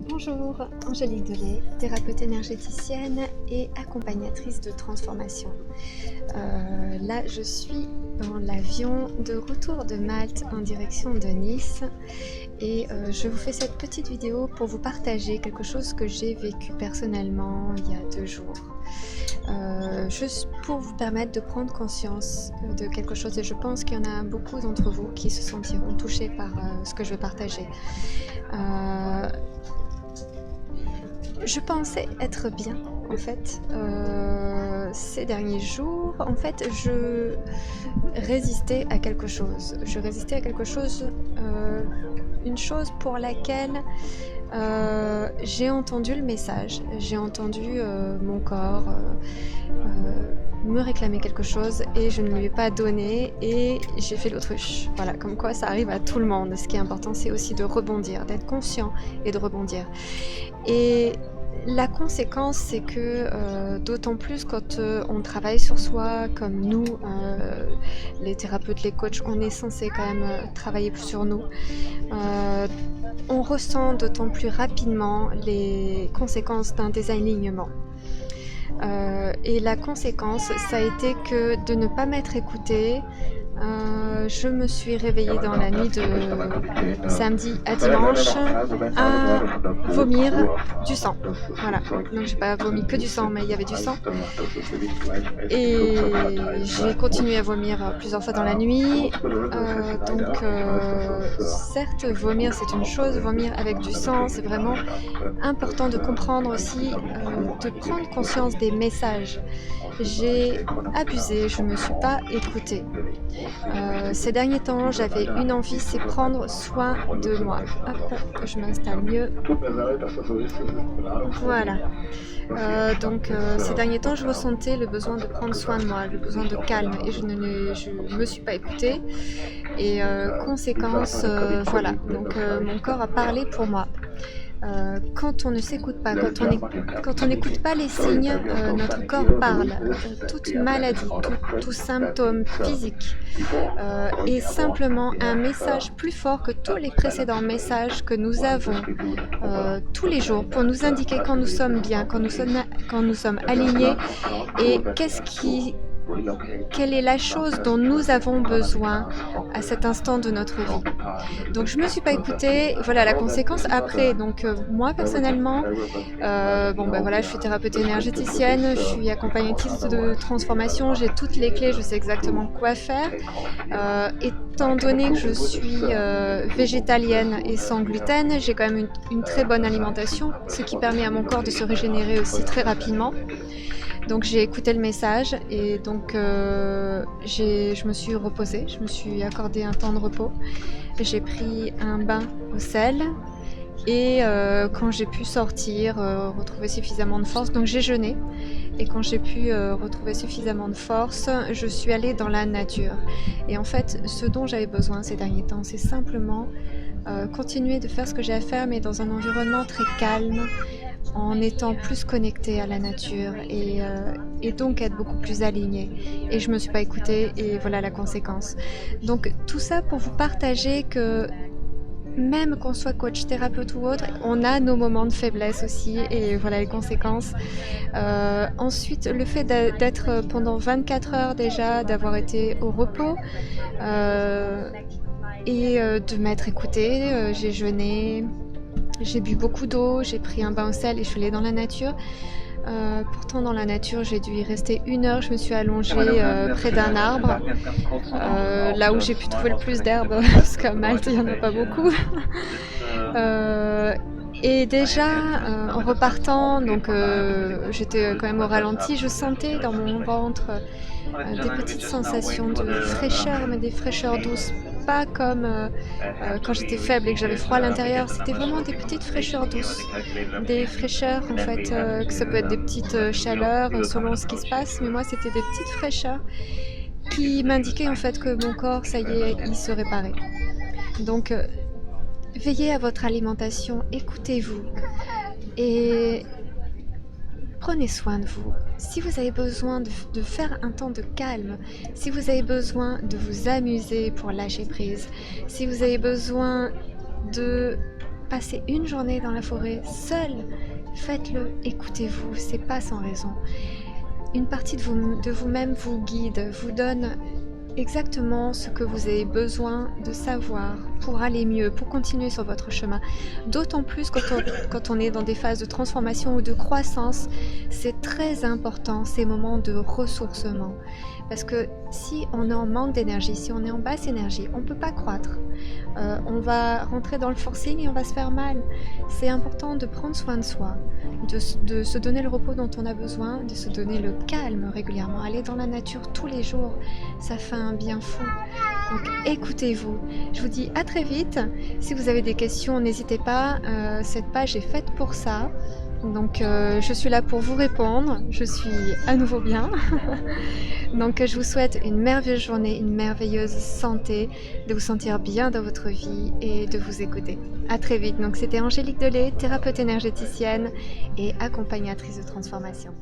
Bonjour, Angélique Delay, thérapeute énergéticienne et accompagnatrice de transformation. Là, je suis dans l'avion de retour de Malte en direction de Nice et je vous fais cette petite vidéo pour vous partager quelque chose que j'ai vécu personnellement il y a 2 jours. Juste pour vous permettre de prendre conscience de quelque chose, et je pense qu'il y en a beaucoup d'entre vous qui se sentiront touchés par ce que je vais partager. Je pensais être bien en fait ces derniers jours. En fait, je résistais à quelque chose. Une chose pour laquelle j'ai entendu le message. J'ai entendu mon corps me réclamer quelque chose et je ne lui ai pas donné et j'ai fait l'autruche. Voilà, comme quoi ça arrive à tout le monde. Ce qui est important, c'est aussi de rebondir, d'être conscient et de rebondir. Et la conséquence, c'est que d'autant plus quand on travaille sur soi, comme nous, les thérapeutes, les coachs, on est censé quand même travailler sur nous. On ressent d'autant plus rapidement les conséquences d'un désalignement. Et la conséquence, ça a été que de ne pas m'être écoutée. Je me suis réveillée dans la nuit de samedi à dimanche à vomir du sang. Voilà, donc j'ai pas vomi que du sang, mais il y avait du sang. Et j'ai continué à vomir plusieurs fois dans la nuit. Certes, vomir c'est une chose, vomir avec du sang, c'est vraiment important de comprendre aussi, de prendre conscience des messages. J'ai abusé, je ne me suis pas écoutée. Ces derniers temps, j'avais une envie, c'est prendre soin de moi. Hop, que je m'installe mieux. Voilà. Ces derniers temps, je ressentais le besoin de prendre soin de moi, le besoin de calme, et je ne me suis pas écoutée. Et conséquence, voilà. Donc mon corps a parlé pour moi. Quand on ne s'écoute pas, quand on n'écoute pas les signes, notre corps parle. Toute maladie, tout symptôme physique est simplement un message plus fort que tous les précédents messages que nous avons tous les jours pour nous indiquer quand nous sommes bien, quand nous sommes alignés et quelle est la chose dont nous avons besoin à cet instant de notre vie. Donc je me suis pas écoutée, voilà la conséquence après. Donc moi personnellement, je suis thérapeute énergéticienne, je suis accompagnatrice de transformation, j'ai toutes les clés, je sais exactement quoi faire. Étant donné que je suis végétalienne et sans gluten, j'ai quand même une très bonne alimentation, ce qui permet à mon corps de se régénérer aussi très rapidement. Donc j'ai écouté le message et donc je me suis reposée, je me suis accordé un temps de repos. J'ai pris un bain au sel et quand j'ai pu sortir, retrouver suffisamment de force, donc j'ai jeûné. Et quand j'ai pu retrouver suffisamment de force, je suis allée dans la nature. Et en fait, ce dont j'avais besoin ces derniers temps, c'est simplement continuer de faire ce que j'ai à faire, mais dans un environnement très calme, en étant plus connectée à la nature et donc être beaucoup plus alignée. Et je me suis pas écoutée et voilà la conséquence. Donc tout ça pour vous partager que même qu'on soit coach, thérapeute ou autre, on a nos moments de faiblesse aussi et voilà les conséquences. Ensuite, le fait d'être pendant 24 heures déjà, d'avoir été au repos et de m'être écoutée, j'ai jeûné. J'ai bu beaucoup d'eau, j'ai pris un bain au sel et je suis allée dans la nature. Pourtant dans la nature j'ai dû y rester 1 heure, je me suis allongée près d'un arbre, là où j'ai pu trouver le plus d'herbe, parce qu'à Malte il n'y en a pas beaucoup. Et déjà en repartant, donc j'étais quand même au ralenti, je sentais dans mon ventre des petites sensations de fraîcheur, mais des fraîcheurs douces, pas comme quand j'étais faible et que j'avais froid à l'intérieur, c'était vraiment des petites fraîcheurs douces, des fraîcheurs en fait, que ça peut être des petites chaleurs selon ce qui se passe, mais moi c'était des petites fraîcheurs qui m'indiquaient en fait que mon corps, ça y est, il se réparait. Donc veillez à votre alimentation, écoutez-vous et prenez soin de vous. Si vous avez besoin de faire un temps de calme, si vous avez besoin de vous amuser pour lâcher prise, si vous avez besoin de passer une journée dans la forêt seul, faites-le, écoutez-vous, c'est pas sans raison. Une partie de vous-même vous guide, vous donne exactement ce que vous avez besoin de savoir pour aller mieux, pour continuer sur votre chemin. D'autant plus quand on est dans des phases de transformation ou de croissance, c'est très important ces moments de ressourcement. Parce que si on est en manque d'énergie, si on est en basse énergie, on ne peut pas croître. On va rentrer dans le forcing et on va se faire mal. C'est important de prendre soin de soi, de se donner le repos dont on a besoin, de se donner le calme régulièrement. Aller dans la nature tous les jours, ça fait un bien fou. Donc écoutez-vous. Je vous dis à très vite. Si vous avez des questions, n'hésitez pas. Cette page est faite pour ça. Donc je suis là pour vous répondre. Je suis à nouveau bien. Donc je vous souhaite une merveilleuse journée, une merveilleuse santé, de vous sentir bien dans votre vie et de vous écouter. À très vite. Donc c'était Angélique Delay, thérapeute énergéticienne et accompagnatrice de transformation.